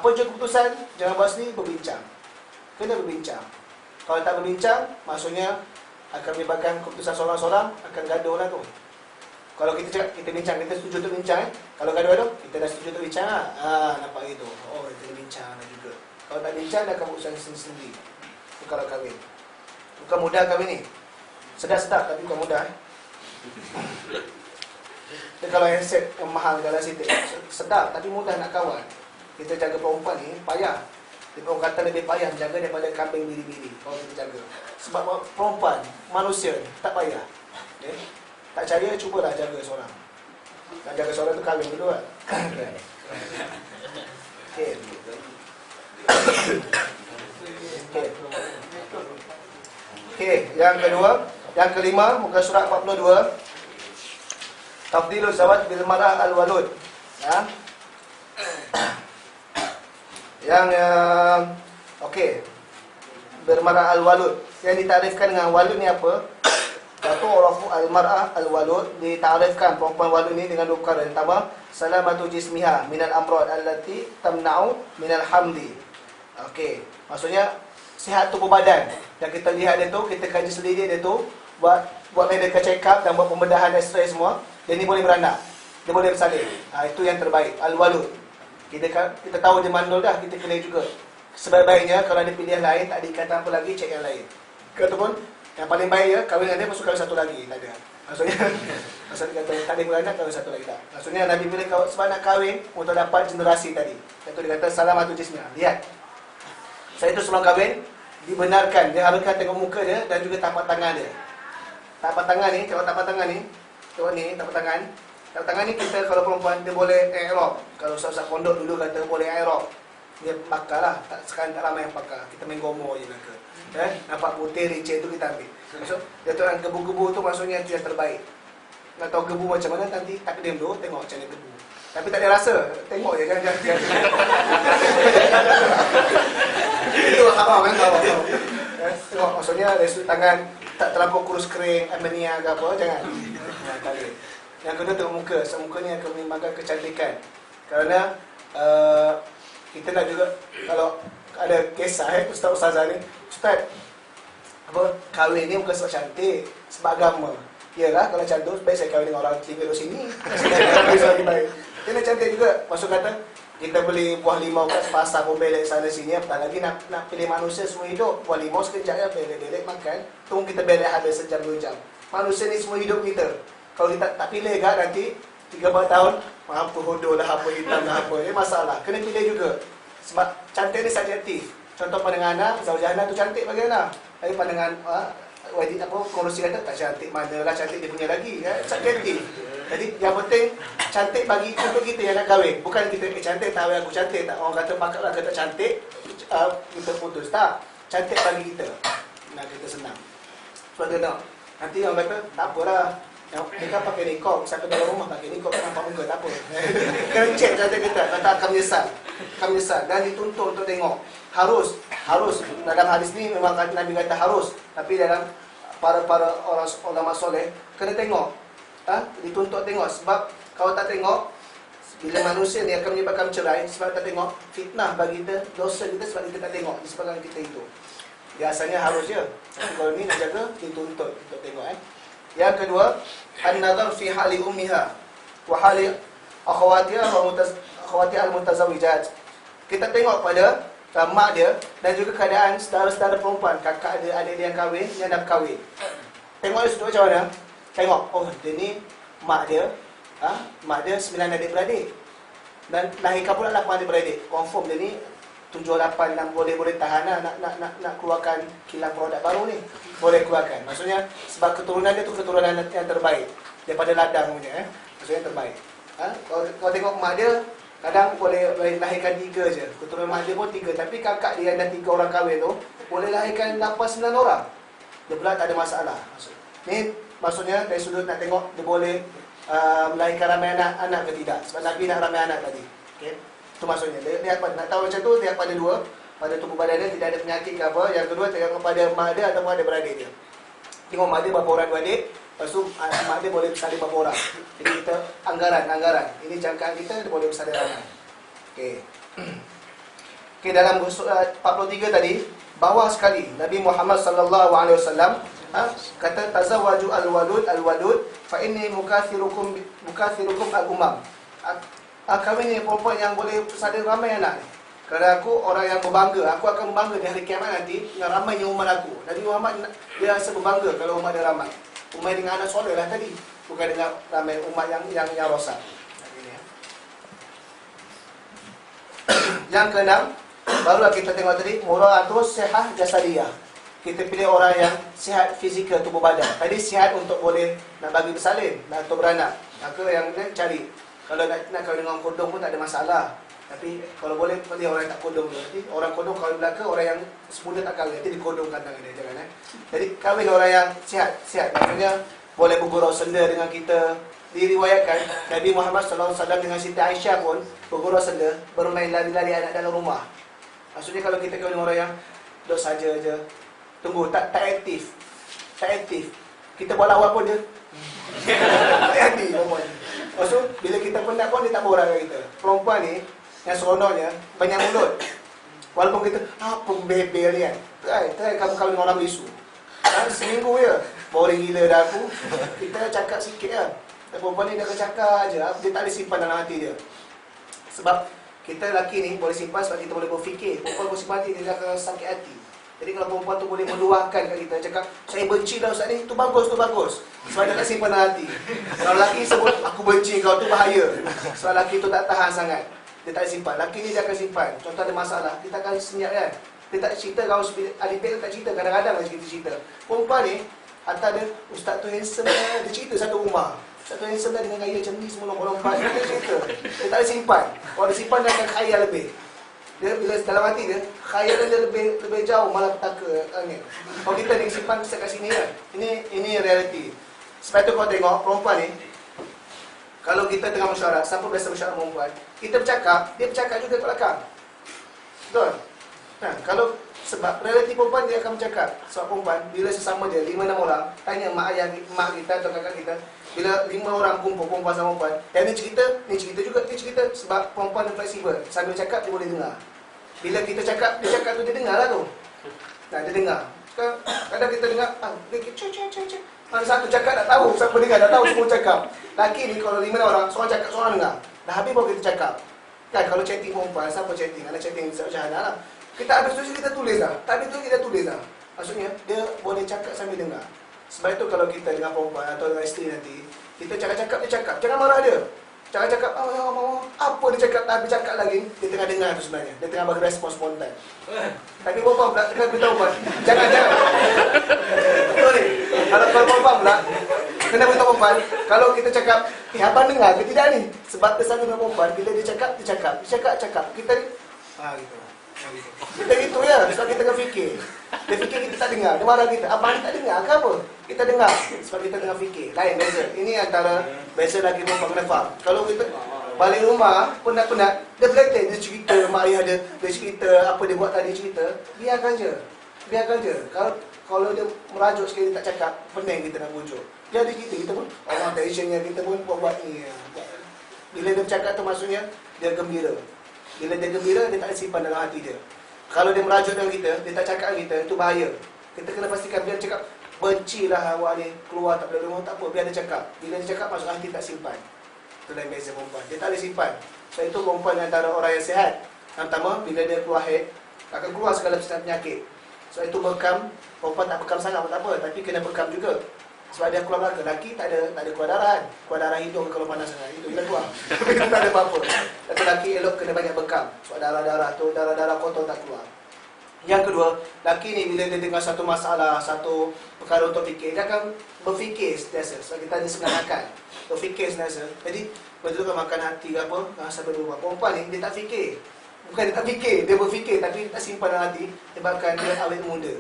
apa je keputusan, jangan buat sendiri, berbincang. Kena berbincang. Kalau tak berbincang, maksudnya akan menyebabkan keputusan seorang-seorang akan gaduh lah tu. Kalau kita cakap, kita bincang, kita setuju untuk bincang Kalau gaduh-gaduh, kita dah setuju untuk bincang nampak gitu. Oh, kita bincang lah juga. Kalau tak bincang, dah keputusan sendiri. Itu kalau kahwin. Bukan mudah kahwin ni. Sedap-sedap tapi bukan mudah Jadi kalau handset yang mahal dalam situ, sedap tapi mudah nak kawan. Kita jaga perempuan ni, payah. Dia orang kata lebih payah jaga daripada kambing biri-biri. Kalau kita jaga. Sebab perempuan, manusia tak payah. Okay? Tak percaya, cubalah jaga seorang. Nak jaga seorang tu kahwin dulu kan. Okay. Okay, yang kedua, yang kelima, muka surat 42. Tafdilul zawaj bil mar'ah al-walud. Ya. Yang okey. Bil mar'ah al-walud. Yang ditarifkan dengan walud ni apa? Satu urafu al-mar'ah al-walud, ditarifkan perempuan walud ni dengan dua perkara. Yang pertama, salamatu jismiha minal amrad allati tamna'u minal hamdi. Okey, maksudnya sihat tubuh badan. Yang kita lihat dia tu, kita kaji sendiri dia tu, buat medical check up dan buat pembedahan X-ray semua, dia ni boleh beranak, dia boleh bersalin. Itu yang terbaik, al-walud. Kita tahu dia mandul dah, kita kena juga. Sebaik-baiknya kalau ada pilihan lain, tak ada ikatan apa lagi, cek yang lain. Ataupun yang paling baik ya, kahwin dengan dia, masuk kahwin satu lagi, tak ada. Maksudnya kata tak ada beranak, kahwin satu lagi tak. Maksudnya Nabi pilih sebab nak kahwin untuk dapat generasi tadi. Itu dia kata salamatu jismiyah. Lihat, saya itu sebelum kahwin dibenarkan, dia haruskan tengok muka dia dan juga tapak tangan dia. Tapak tangan ni, tengok tapak tangan ni. Tengok ni, tapak tangan. Tapak tangan ni kita kalau perempuan dia boleh i'rab. Kalau ustaz-ustaz pondok dulu kata boleh i'rab. Dia pakar lah, sekarang tak ramai yang pakar. Kita main gomo je mereka. Nampak putih, licin tu kita ambil. Maksud, dia tu yang gebu-gebu tu maksudnya itu yang terbaik. Nak tahu gebu macam mana nanti takdim tu, tengok macam mana gebu. Tapi tak ada rasa, tengok je jangan. Itu haram kan, haram. Tengok maksudnya dari sudut tangan tak terlampau kurus kering, amenia ke apa, jangan. Yang kedua tengok muka, sebab muka ni akan menimbangkan kecantikan. Kerana kita nak juga, kalau ada kisah ustaz-ustazah ni, ustaz, kahwin ni bukan sebab cantik, sebab agama. Yalah, kalau cantik, baik saya kahwin dengan orang tinggal di sini. Kena cantik juga. Maksud kata, kita beli buah limau kat pasar pun belek sana sini, apatah lagi nak pilih manusia semua hidup. Buah limau sekejap ya, belek-belek makan, tunggu kita belek habis sejam 2 jam. Manusia ni semua hidup kita. Kalau kita tak pilih kan, nanti 3-4 tahun, apa hodoh lah, apa hitam lah, apa. Ini masalah. Kena pilih juga. Sebab cantik ni subjektif. Contoh pandangan anak, Zaujahana tu cantik bagi anak. Tapi pandangan wajib apa, pengurusi kata tak cantik, manalah cantik dia punya lagi. Subjektif. Jadi yang penting cantik bagi untuk kita yang nak kahwin. Bukan kita cantik tak, aku cantik tak. Orang kata pakak lah kata cantik, kita putus. Tak. Cantik bagi kita. Nak kita senang. Sebab tu tengok. Nanti orang kata tak apalah. Mereka pakai nikop, sampai dalam rumah pakai nikop, nampak muka, tak apa. Kena cek cantik kita, kata akan menyesal. Akan menyesal. Dan dituntut untuk tengok. Harus. Dalam hadis ni memang Nabi kata harus. Tapi dalam para orang ulama soleh, kena tengok. Dituntut tengok. Sebab kalau tak tengok, bila manusia ni akan menyebabkan cerai, sebab tak tengok, fitnah bagi kita, dosa kita sebab kita tak tengok disebabkan kita itu. Biasanya harus je. Tapi kalau ni nak jaga, dituntut untuk tengok. Yang kedua, an-nazar fi hali ummiha wa hali akhawatiha wa akhawatiha al-mutazawijat. Kita tengok pada mak dia dan juga keadaan saudara-saudara perempuan, kakak dia, adik dia yang kahwin, yang dah berkahwin. Tengok dia sudut macam mana? Tengok, oh dia ni mak dia, mak dia 9 adik-beradik. Dan lahirkan pula 8 adik-beradik. Confirm dia ni 7, 8, 6 boleh tahan lah nak keluarkan kilang produk baru ni. Boleh keluarkan. Maksudnya sebab keturunan dia tu keturunan yang terbaik daripada ladang punya. Maksudnya terbaik. Kalau tengok mak dia, kadang boleh lahirkan 3 je. Keturunan mak dia pun 3. Tapi kakak dia yang dah 3 orang kahwin tu, boleh lahirkan 8-9 orang. Dia pula tak ada masalah. Ni maksudnya dari sudut nak tengok dia boleh melahirkan ramai anak ke tidak. Sebab Nabi nak ramai anak tadi. Okay? Itu maksudnya. Lihat nak tahu macam tu, lihat pada 2. Pada tubuh badan dia tidak ada penyakit ke apa. Yang kedua, tengok pada mak dia ataupun ada beradik dia. Tengok mak dia berapa orang beradik. Lepas tu mak dia boleh bersalin berapa orang. Jadi kita anggaran. Ini jangkaan kita, dia boleh bersalin ramai. Okay. Okay, dalam 43 tadi, bawah sekali Nabi Muhammad sallallahu alaihi wasallam kata tazawwaju al-wadud fa inni mukathirukum al-umam. Kami ni perempuan yang boleh persada ramai anak ni. Kerana aku orang yang berbangga, aku akan berbangga di hari kiamat nanti dengan ramainya umat aku. Nabi Muhammad dia rasa berbangga kalau umat dia ramai. Umat dengan anak soleh lah tadi, bukan dengan ramai umat yang rosak. Yang keenam, barulah kita tengok tadi mura'atus sihah jasadiyah. Kita pilih orang yang sihat fizikal tubuh badan. Tadi sihat untuk boleh nak bagi bersalin, nak untuk beranak. Maka yang dia cari. Kalau nak kahwin dengan kodong pun tak ada masalah. Tapi kalau boleh pilih orang yang tak kodong tu. Nanti orang kodong kahwin belaka, orang yang semuda tak kahwin, nanti dikodongkan tangan dia, jangan Jadi kahwin orang yang sihat. Maksudnya boleh bergurau senda dengan kita. Diriwayatkan Nabi Muhammad SAW dengan Siti Aisyah pun bergurau senda, bermain lari-lari anak dalam rumah. Maksudnya kalau kita kahwin dengan orang yang duduk saja je, tunggu, tak aktif. Kita buat lawak pun dia tak aktif perempuan. Maksud bila kita penat pun dia tak berorang dengan kita. Perempuan ni yang seronoknya banyak mulut. Walaupun kita apa bebel ni kan. Try kamu kahwin dengan orang bisu. Seminggu je boring gila dah aku. Kita cakap sikit lah. Perempuan ni dia akan cakap je, dia tak boleh simpan dalam hati dia. Sebab kita lelaki ni boleh simpan sebab kita boleh berfikir. Perempuan boleh simpan hati, dia akan sakit hati. Jadi kalau perempuan tu boleh meluahkan kat kita, cakap, saya benci dah Ustaz ni, tu bagus. Sebab dia tak simpan dalam hati. Kalau lelaki sebut, aku benci kau, tu bahaya. Sebab lelaki tu tak tahan sangat. Dia tak simpan. Lelaki ni dia akan simpan. Contoh ada masalah, kita akan senyap kan. Dia tak cerita, kalau Alipek tu tak cerita, kadang-kadang dia cerita. Perempuan ni, hantar dia, Ustaz tu handsome lah. Dia cerita satu rumah. Ustaz tu handsome lah dengan gaya macam ni, semua lompat-lompat. Dia cerita. Dia tak boleh simpan. Kalau dia simpan, dia akan khayal lebih. Dia bila dalam hati dia, khayalan dia lebih jauh, malah petaka angin. Kalau kita ni simpan kat sini kan. Ini realiti. Sebab tu kau tengok perempuan ni, kalau kita tengah mesyuarat, siapa biasa mesyuarat perempuan, kita bercakap, dia bercakap juga kat belakang. Betul? Kalau sebab realiti perempuan dia akan bercakap. Sebab perempuan bila sesama dia 5-6 orang, tanya mak ayah, mak kita atau kakak kita, bila 5 orang kumpul perempuan sama perempuan, yang ni cerita juga, dia cerita. Sebab perempuan dia fleksibel, sambil cakap dia boleh dengar. Bila kita cakap, dia cakap tu dia dengar lah tu. Dia dengar. Kadang kita dengar, dia cek. Ada satu cakap tak tahu, siapa dengar, tak tahu semua cakap. Laki ni kalau 5 orang, seorang cakap, seorang dengar. Dah habis baru kita cakap. Kan kalau chatting perempuan, siapa chatting? Ada chatting macam Hana lah. Kita habis tu kita tulis dah. Tak habis tu kita tulis dah. Maksudnya, dia boleh cakap sambil dengar. Sebab itu kalau kita dengan perempuan atau dengan isteri nanti, kita cakap-cakap, dia cakap. Jangan marah dia. Cakap-cakap, apa dia cakap, tak habis cakap lagi, dia tengah dengar tu sebenarnya. Dia tengah bagi respon spontan. Tapi perempuan pula, tengah beritahu perempuan, jangan. Betul ni. Kalau perempuan pula, kena beritahu perempuan, kalau kita cakap, abang dengar ke tidak ni? Sebab kesan dengan perempuan, bila dia cakap. Kita ni, gitu. Kita gitu ya, sebab kita tengah fikir. Dia fikir kita tak dengar, dia marah kita. Abang ni tak dengar ke apa? Kita dengar, sebab kita tengah fikir. Lain, beza. Ini antara beza lagi perempuan kena faham. Kalau kita balik rumah, penat-penat, dia belakang, dia cerita, mak ayah dia cerita, apa dia buat tadi cerita, biarkan je. Kalau dia merajuk sekali tak cakap, pening kita nak bujuk. Dia ada kita pun, orang tensionnya kita pun buat ni. Bila dia bercakap tu maksudnya, dia gembira. Bila dia gembira, dia tak simpan dalam hati dia. Kalau dia merajuk dengan kita, dia tak cakap dengan kita, itu bahaya. Kita kena pastikan, bila dia cakap, bencilah awak ni, keluar tak boleh rumah, tak apa, biar dia cakap. Bila dia cakap, masuk hati tak simpan. Itu lain beza perempuan. Dia tak boleh simpan. Sebab itu perempuan antara orang yang sihat. Yang pertama, bila dia keluar haid, akan keluar segala penyakit. Sebab itu bekam, perempuan tak bekam sangat pun tak apa, tapi kena bekam juga. Sebab dia keluar belakang. Lelaki tak ada keluar darah. Keluar darah hidung kalau panas sangat. Itu dia keluar. Tapi tak ada apa-apa. Tapi lelaki elok kena banyak bekam. Sebab darah-darah tu, darah-darah kotor tak keluar. Yang kedua, lelaki ni bila dia dengar satu masalah, satu perkara untuk fikir, dia akan berfikir sentiasa. Sebab kita ni sebenarnya akal. Berfikir sentiasa. Jadi, betul kan makan hati ke apa, sampai rumah. Perempuan ni, dia tak fikir. Bukan dia tak fikir, dia berfikir. Tapi dia tak simpan dalam hati. Sebabkan dia awet muda.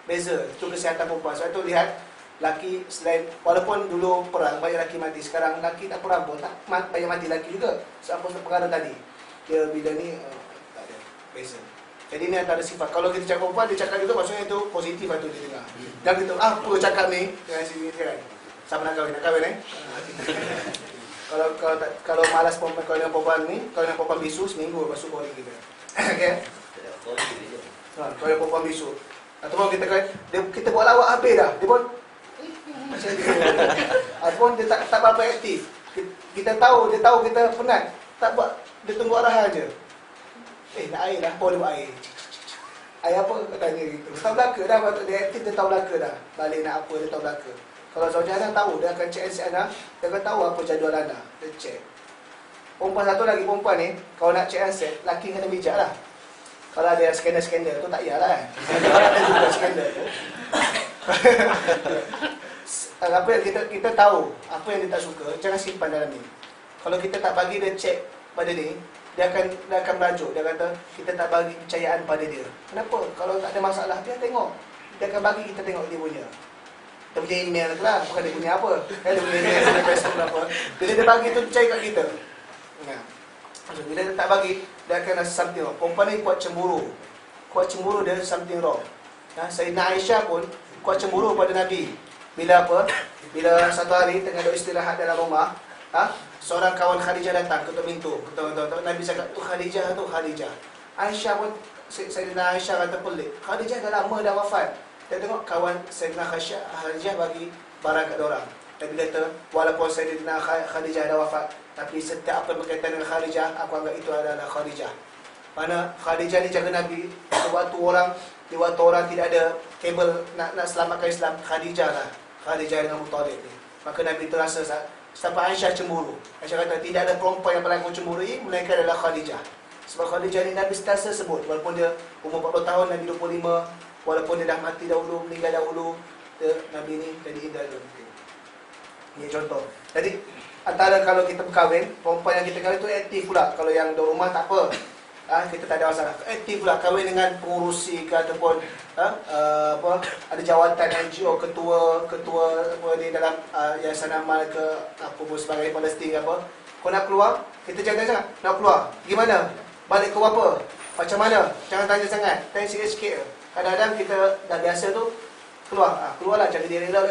Beza. Itu kesihatan perempuan. Sebab itu lihat, laki selain, walaupun dulu perang banyak laki mati, sekarang laki tak perang pun tak banyak mati laki juga. Sebab perkara tadi dia bila ni tak ada beza. Jadi ni antara sifat. Kalau kita cakap perempuan, dia cakap juga maksudnya itu positif atau dia dengar. Dan kita apa cakap ni dengan sini kan. Sama nak kahwin kalau malas perempuan, kalau dengan perempuan ni, kalau dengan perempuan bisu seminggu lepas tu boring kita. Okey. Kalau ada perempuan bisu. Ataupun kita buat lawak habis dah. Dia pun macam tu. Ataupun dia tak berapa aktif. Dia tahu kita penat. Tak buat, dia tunggu arahan je. Nak air dah. Dia buat air. Air apa? Tanya gitu. Tahu belaka dah. Patut dia aktif, dia tahu belaka dah. Balik nak apa, dia tahu belaka. Kalau Zaujah Ana tahu, dia akan check NC Ana. Dia akan tahu apa jadual Ana. Dia check. Perempuan satu lagi, perempuan ni, kalau nak check answer, laki kena bijak lah. Kalau ada skandal-skandal tu tak payahlah kan. Ada juga skandal tu. Apa yang kita tahu, apa yang dia tak suka, jangan simpan dalam ni. Kalau kita tak bagi dia check pada ni, dia akan merajuk. Dia kata, kita tak bagi kepercayaan pada dia. Kenapa? Kalau tak ada masalah, dia tengok. Dia akan bagi kita tengok dia punya. Dia punya email tu lah, bukan dia punya apa. Dia punya email, dia Facebook apa. Bila dia bagi tu, percaya kat kita. Nah, bila dia tak bagi, dia akan rasa something wrong. Perempuan ni kuat cemburu. Kuat cemburu, dia something wrong. Sayyidina Aisyah pun kuat cemburu pada Nabi. Bila apa? Bila satu hari tengah duduk istirahat dalam rumah, seorang kawan Khadijah datang ketuk pintu. Nabi cakap, tu Khadijah. Aisyah pun, Sayyidina Aisyah kata pelik. Khadijah dah lama dah wafat. Dia tengok kawan Sayyidina Khadijah bagi barang kat diorang. Nabi kata, walaupun Sayyidina Khadijah dah wafat, tapi setiap apa berkaitan dengan Khadijah, aku anggap itu adalah Khadijah. Mana Khadijah ni jaga Nabi. Di waktu orang tidak ada kabel nak selamatkan Islam, Khadijah lah. Khadijah dengan Abu Talib ni. Maka Nabi terasa sampai Aisyah cemburu. Aisyah kata, tidak ada perempuan yang paling aku cemburui, melainkan adalah Khadijah. Sebab Khadijah ni Nabi sentiasa sebut. Walaupun dia umur 40 tahun, Nabi 25. Walaupun dia dah mati dahulu, meninggal dahulu, Nabi ni jadi indah dulu. Ini contoh. Jadi antara kalau kita berkahwin, perempuan yang kita kahwin tu aktif pula. Kalau yang di rumah tak apa, kita tak ada masalah. Aktif pula kahwin dengan pengurusi ke ataupun ada jawatan NGO, ketua apa ni dalam Yayasan Amal ke apa pun sebagai Palestin ke apa. Kau nak keluar, kita jangan nak keluar. Gimana? Balik ke apa? Macam mana? Jangan tanya sangat. Tanya sikit-sikit. Kadang-kadang kita dah biasa tu keluarlah jaga diri dah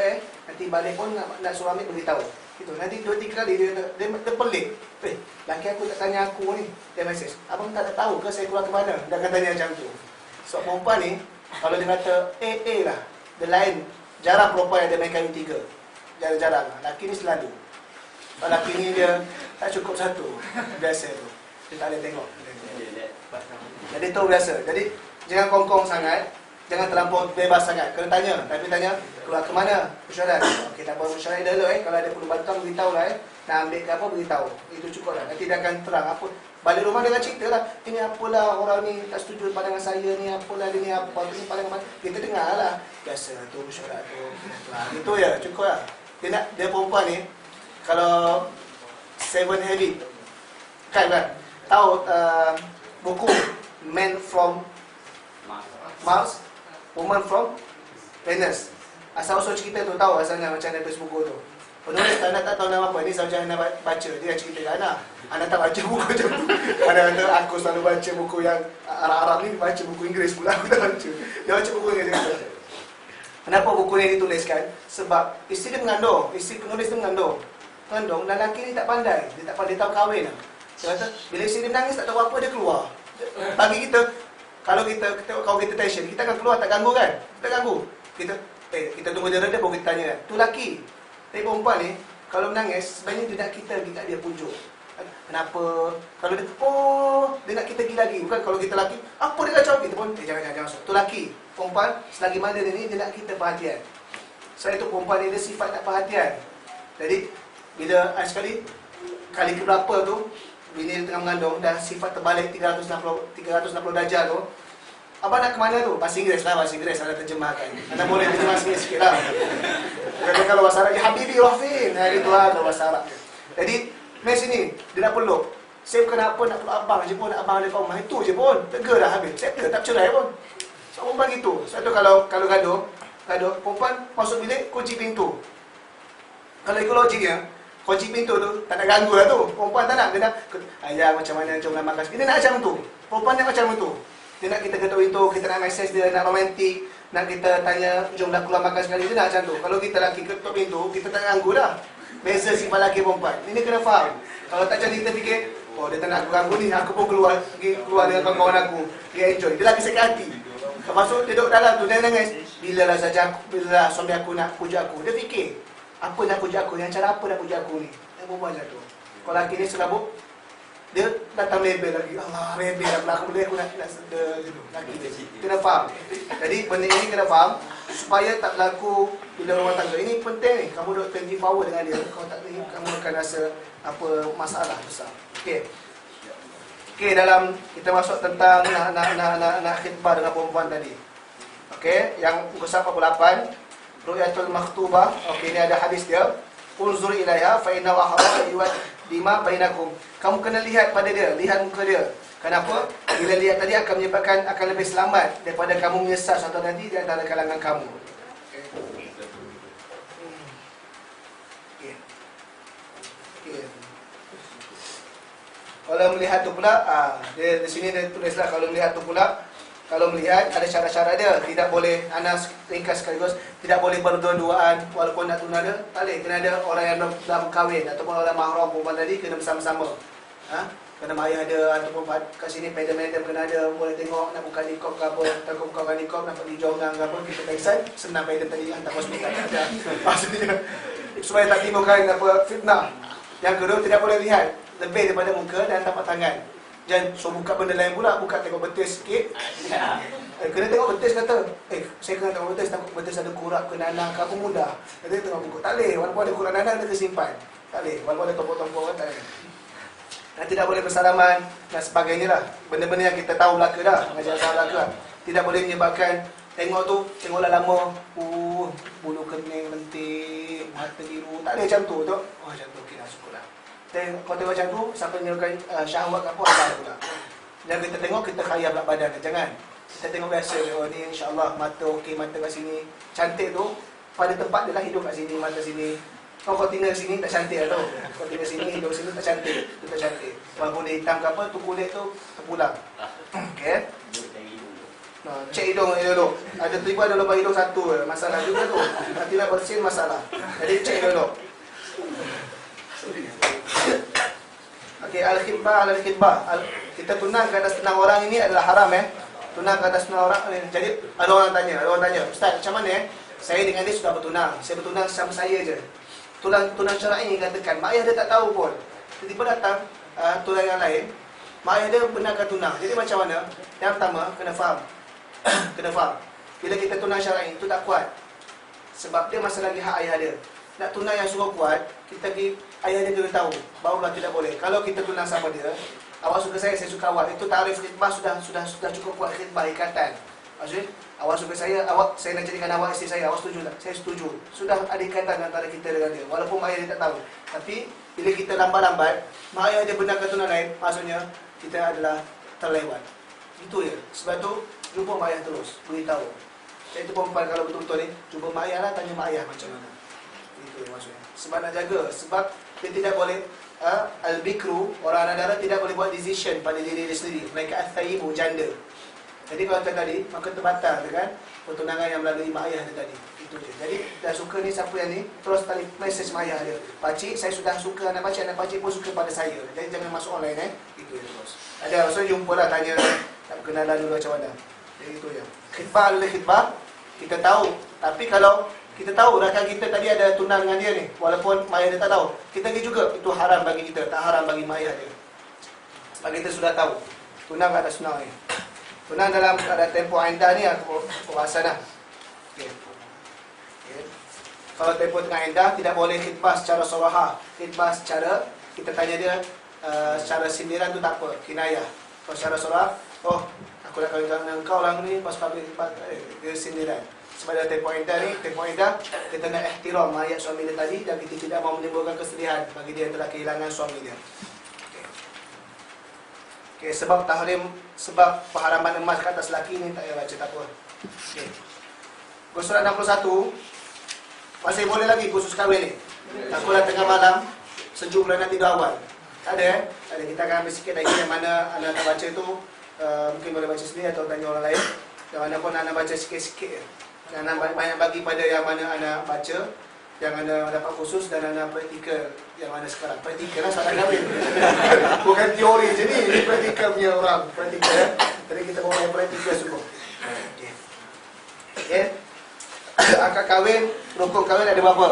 nanti balik pun nak suruh ambil beritahu. Gitu. Nanti 2-3 kali dia pelik. Laki aku tak tanya aku ni. Dia mesej, abang tak tahu ke saya keluar ke mana? Dia akan tanya macam tu. So perempuan ni, kalau dia kata lah. Dia lain. Jarang perempuan yang dia main kahwin 3. Jarang-jarang. Laki ni selalu. Kalau laki ni dia tak cukup satu. Biasa tu. Dia tak boleh tengok. Jadi tu biasa. Jadi jangan kongkong sangat. Jangan terlampau bebas sangat. Kena tanya. Tapi tanya, keluar ke mana? Mesyuarat. Okey, tak apa mesyuarat dulu Kalau ada perlu bantuan, beritahu lah Nak ambil ke apa, beritahu. Itu cukup lah. Nanti dia akan terang apa. Balik rumah dia akan cerita lah. Ini apalah orang ni tak setuju pandangan saya ni. Apalah dia ni apa. Ini pandangan kita dengar lah. Biasa tu mesyuarat tu. Itu ya, cukup lah. Dia perempuan ni, kalau 7 Habit. Kan? Tahu buku Man from Mars, Woman from Venus. Asal-usul cerita tu tahu asalnya macam mana tulis buku tu. Penulis Ana tak tahu nama apa. Ini Zaujah Ana baca. Dia cerita ke Ana tak baca buku macam tu. Ana kata aku selalu baca buku yang Arab-Arab ni, baca buku Inggeris pula. Aku tak baca. Dia baca buku Inggeris. Kenapa buku ni dituliskan? Sebab isteri dia mengandung. Isteri penulis tu mengandung. Dan lelaki ni tak pandai. Dia tak pandai tahu kahwin. Dia kata bila isteri dia menangis tak tahu apa, dia keluar. Bagi kita, kalau kita tension, kita akan keluar, tak ganggu kan? Tak ganggu. Kita tunggu dia reda, baru kita tanya kan? Tu laki. Tapi perempuan ni, kalau menangis, sebenarnya dia nak kita pergi kat dia pujuk. Kenapa? Kalau dia, dia nak kita pergi lagi. Bukan kalau kita laki, apa dia kacau? Kita pun, jangan. Tu laki. Perempuan, selagi mana dia ni, dia nak kita perhatian. Sebab itu perempuan ni, dia sifat nak perhatian. Jadi, bila sekali, kali keberapa tu, bini dia tengah mengandung, dah sifat terbalik 360 darjah tu. Abang nak ke mana tu? Bahasa Inggeris lah, ada terjemahkan. Anda boleh terjemah sikit-sikit lah. Kadang kalau bahasa Arab, ya Habibi Rahfin. Itu lah kalau bahasa Arab. Jadi, main sini, dia nak peluk. Saya bukan nak peluk abang je pun, nak abang ada kat rumah. Itu je pun, tega dah habis. Settle, tak cerai pun. So, perempuan gitu. Sebab tu kalau gaduh, perempuan masuk bilik, kunci pintu. Kalau ikut logiknya, kunci pintu tu, tak nak ganggu lah tu. Perempuan tak nak, dia nak, ayah macam mana, jom makan. Dia nak macam tu. Perempuan nak macam tu. Dia nak kita ketuk pintu, kita nak mesej dia, nak romantik, nak kita tanya, jomlah keluar makan sekali. Dia nak macam tu. Kalau kita lelaki ketuk pintu, kita tak ganggu dah. Beza sifat lelaki perempuan. Ini kena faham. Kalau tak macam kita fikir, dia tak nak aku ganggu ni, aku pun keluar dengan kawan-kawan aku. Dia enjoy. Dia lagi sakit hati. Termasuk duduk dalam tu, dia nangis. Bila suami aku nak puja aku, dia fikir, apa nak puja aku, yang cara apa nak puja aku ni. Dia berbual macam tu. Kalau lelaki ni serabut, dia datang label lagi. Allah, label lah, aku boleh, aku nak sedar gitu. Lelaki dia. Kena faham. Jadi benda ini kena faham, supaya tak berlaku bila rumah tangga. Ini penting ni, kamu duduk 20 power dengan dia. Kalau tak ni, kamu akan rasa apa masalah besar. Okey. Okey, dalam kita masuk tentang nak khidbah dengan perempuan tadi. Okey, yang muka 48, ru'yatul makhtubah. Okey, ini ada hadis dia. Unzur ilaiha fa inna ahra yuwaddima bainakum. Kamu kena lihat pada dia, lihat muka dia. Kenapa? Bila lihat tadi akan menyebabkan akan lebih selamat daripada kamu menyesal suatu nanti di antara kalangan kamu. Okey. Okey. Kalau melihat tu pula, dia di sini dia tulislah, kalau melihat tu pula, kalau melihat ada syarat-syarat dia, tidak boleh, Anas ringkas sekaligus, tidak boleh berdua-duaan walaupun nak tunang dia, tak boleh, kena ada orang yang dah berkahwin ataupun orang mahram perempuan tadi, kena bersama-sama. Kena ayah dia ataupun kat sini pedal-pedal kena ada, boleh tengok nak buka nikop ke apa, takut buka nikop nampak hijau ke apa, kita pengsan, senang pedal tadi hantar hospital ada. Maksudnya supaya tak timbulkan apa fitnah. Yang kedua, tidak boleh lihat lebih daripada muka dan tapak tangan. Jangan buka benda lain pula, buka tengok betis sikit. Kena tengok betis kata, saya kena tengok betis, takut betis ada kurap ke nanah ke apa mudah. Kata tengok buku, tak boleh, walaupun ada kurap nanah, dia simpan. Tak boleh, walaupun ada tombol-tombol kan, tak boleh. Dan tidak boleh bersalaman dan sebagainya lah. Benda-benda yang kita tahu belaka dah, mengajar asal belaka. Tidak boleh menyebabkan, tengoklah lama, bulu kening lentik, mata biru, tak boleh macam tu. Macam tu, okey dah, syukur lah. Kalau tengok macam tu, sampai menyebabkan syahwat ke apa, ada pula. Dan kita tengok, kita khayal pula badan. Jangan. Kita tengok biasa, ni insyaAllah mata okey, mata kat sini. Cantik tu, pada tempat dia lah, hidung kat sini, mata sini. Kau tinggal sini, tak cantik lah tu. Kau tinggal sini, hidung sini, tak cantik. Itu tak cantik. Walaupun dia hitam ke apa, tu kulit tu terpulang. Okay. Cek hidung dulu. Ada tiba ada lubang hidung satu, masalah juga tu. Nanti nak bersin masalah. Jadi cek dulu. Okey, al-khidbah. Kita tunang ke atas tunang orang ini adalah haram Tunang ke atas tunang orang ni. Jadi ada orang tanya, Ustaz, macam mana saya dengan dia sudah bertunang. Saya bertunang sama saya je. Tunang syar'i katakan, mak ayah dia tak tahu pun. Tiba-tiba datang tunang yang lain, mak ayah dia benarkan tunang. Jadi macam mana? Yang pertama, kena faham. Bila kita tunang syar'i itu tak kuat. Sebab dia masih lagi hak ayah dia. Nak tunang yang suruh kuat, kita pergi ayah dia kena tahu, barulah tidak boleh. Kalau kita tunang sama dia, awak suka saya suka awak, itu tarif khidbah sudah cukup kuat, khidbah ikatan. Maksudnya, awak suka saya nak jadikan awak isteri saya, awak setuju tak? Saya setuju. Sudah ada ikatan antara kita dengan dia, walaupun mak ayah dia tak tahu. Tapi bila kita lambat-lambat, mak ayah dia benarkan tunang lain, maksudnya kita adalah terlewat. Itu je. Sebab tu jumpa mak ayah terus, beritahu. Saya itu perempuan kalau betul-betul ni, jumpa mak ayah lah, tanya mak ayah macam mana. Itu maksudnya. Sebab nak jaga, sebab dia tidak boleh al-bikru, orang anak dara tidak boleh buat decision pada diri dia sendiri. Mereka al-thayyibu, janda. Jadi kalau tadi, maka terbatal dengan pertunangan yang melalui mak ayah dia tadi. Itu dia. Jadi dah suka ni, siapa yang ni, terus tadi message mak ayah dia. Pakcik, saya sudah suka anak pakcik pun suka pada saya. Jadi jangan masuk online Itu dia terus. Ada maksudnya jumpa lah, tanya nak berkenalan dulu macam mana. Jadi itu je. Khidbah adalah khidbah, kita tahu. Tapi kalau kita tahu rakan kita tadi ada tunang dengan dia ni, walaupun mak ayah dia tak tahu, kita pergi juga, itu haram bagi kita, tak haram bagi mak ayah dia. Sebab kita sudah tahu tunang atas tunang ni. Tunang dalam ada tempoh indah ni aku bahasa dah. Okay. Kalau tempoh tengah indah, tidak boleh khidbah secara suraha. Khidbah secara, kita tanya dia secara sindiran tu tak apa, kinayah. Kalau secara surah, aku nak kahwin dengan kau orang ni, pas dia sindiran. Sebab ada tempoh indah ni, kita nak ihtiram mayat suami dia tadi, dan kita tidak mau menimbulkan kesedihan bagi dia yang telah kehilangan suami dia. Okay, sebab tahrim, sebab pengharaman emas ke atas lelaki ni tak payah baca, tak apa. Okay. Surat 61 masih boleh lagi khusus kahwin ni. Takutlah tengah malam sejuk nak tidur awal. Tak ada Ada, kita akan ambil sikit lagi yang mana anda nak baca tu, mungkin boleh baca sendiri atau tanya orang lain. Yang mana pun anda baca sikit-sikit. Anda banyak bagi pada yang mana anda baca, yang anda dapat khusus dan anda praktikal yang mana sekarang. Praktikal lah soalan kahwin. Bukan teori je ni, praktikal punya orang. Praktikal. Jadi kita bawa yang praktikal semua. Okey. Akad kahwin, rukun kahwin ada berapa?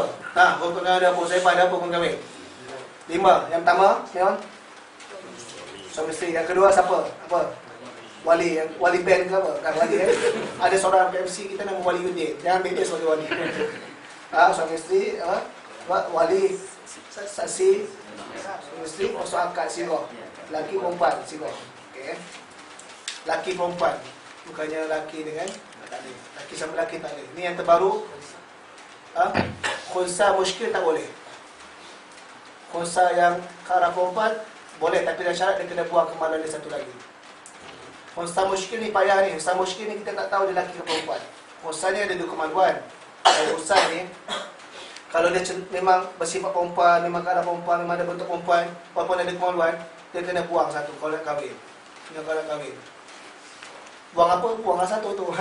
Rukun kahwin ada apa? Saya pada apa rukun kahwin? 5. Yang pertama, Mion, suami isteri. Yang kedua siapa? Apa? Wali. Yang wali band ke apa? Kan wali Ada seorang PMC kita nama Wali Udin. Jangan ambil dia sebagai wali. Suami isteri, wali, saksi, suami isteri, masuk akad sirah. Laki perempuan sirah. Okey. Laki perempuan. Bukannya laki dengan tak boleh. Laki sama laki tak boleh. Ini yang terbaru. Khunsa muskil tak boleh. Khunsa yang ke arah perempuan boleh, tapi dengan syarat dia kena buang kemaluan dia satu lagi. Khunsa muskil ni payah ni. Khunsa muskil ni kita tak tahu dia laki ke perempuan. Khunsa ni ada 2 kemaluan. Khunsa ni kalau dia memang bersifat perempuan, memang ke arah perempuan, memang ada bentuk perempuan, walaupun ada kemaluan, dia kena buang satu kalau nak kahwin. Kalau nak kahwin, buang apa? Buanglah satu tu.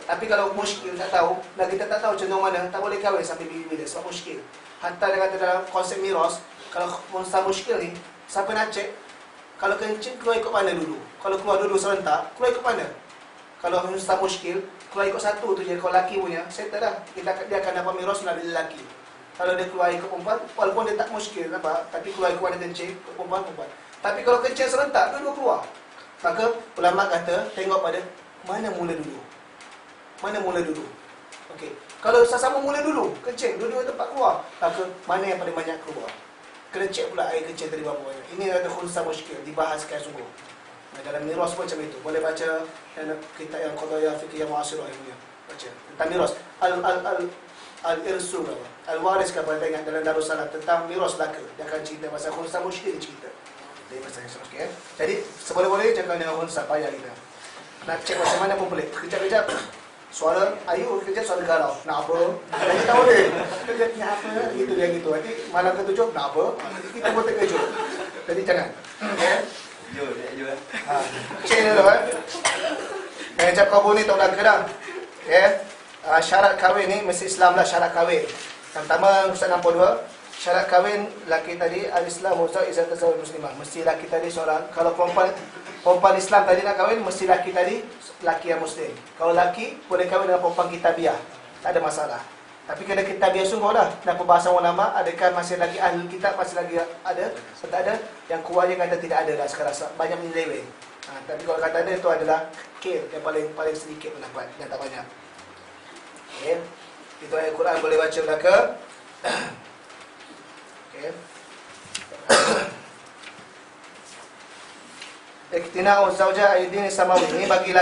Tapi kalau muskil tak tahu, dan kita tak tahu cenderung mana, tak boleh kahwin sampai bila sebab muskil. Hatta dia kata dalam konsep miras, kalau monster muskil ni, siapa nak cek, kalau kencing keluar ikut mana dulu? Kalau keluar dulu serentak, keluar ikut mana? Kalau monster muskil, keluar ikut satu tu je. Kalau laki punya, settle dah. Dia akan dapat miras dari lelaki. Kalau dia keluar ikut perempuan, walaupun dia tak muskil, nampak? Tapi keluar ikut mana kencing, ikut perempuan. Tapi kalau kencing serentak, dua-dua keluar. Maka ulama kata, tengok pada mana mula dulu. Mana mula dulu. Okey. Kalau sama-sama mula dulu, kencing, dua-dua tempat keluar, maka mana yang paling banyak keluar. Kena cek pula air kencing tadi berapa banyak. Ini ada khunsa muskil, dibahaskan sungguh. Dalam miras pun macam itu. Boleh baca kitab yang qadaya fiqhiyah mu'asirah punya. Baca tentang miras. Al-irsu Al-waris kan boleh ingat dalam Darussalam tentang miras belaka. Dia akan cerita pasal khunsa muskil, dia cerita. Dari pasal yang okey. Jadi seboleh-boleh cakap dengan khunsa payah kita. Nak cek macam mana pun boleh. Kejap-kejap suara ayu, kejap suara garau. Nak apa? Jadi tak boleh. Kejap nak apa? Gitu dia gitu. Nanti malam ke-7 nak apa? Kita pun terkejut. Jadi jangan. Okey. Cek dulu Yang cap kabur ni tak belaka dah. Syarat kahwin ni mesti Islam lah syarat kahwin. Yang pertama Ustaz 62, syarat kahwin laki tadi al-Islam muzawwij izat tazawwuj muslimah. Mesti laki tadi seorang. Kalau perempuan Islam tadi nak kahwin, mesti laki tadi laki yang muslim. Kalau laki boleh kahwin dengan perempuan kitabiah, tak ada masalah. Tapi kena kitabiah sungguh dah. Dan perbahasan ulama, adakah masih lagi ahli kitab, masih lagi ada atau tak ada? Yang kuatnya kata tidak ada dah sekarang. Banyak menyeleweng. Tapi kalau kata ada, itu adalah kir yang paling sedikit pendapat, yang tak banyak. Okay. Itu ayat Quran boleh baca belaka. Okay. Iktina'u zawja aidini samawi. Ini bagi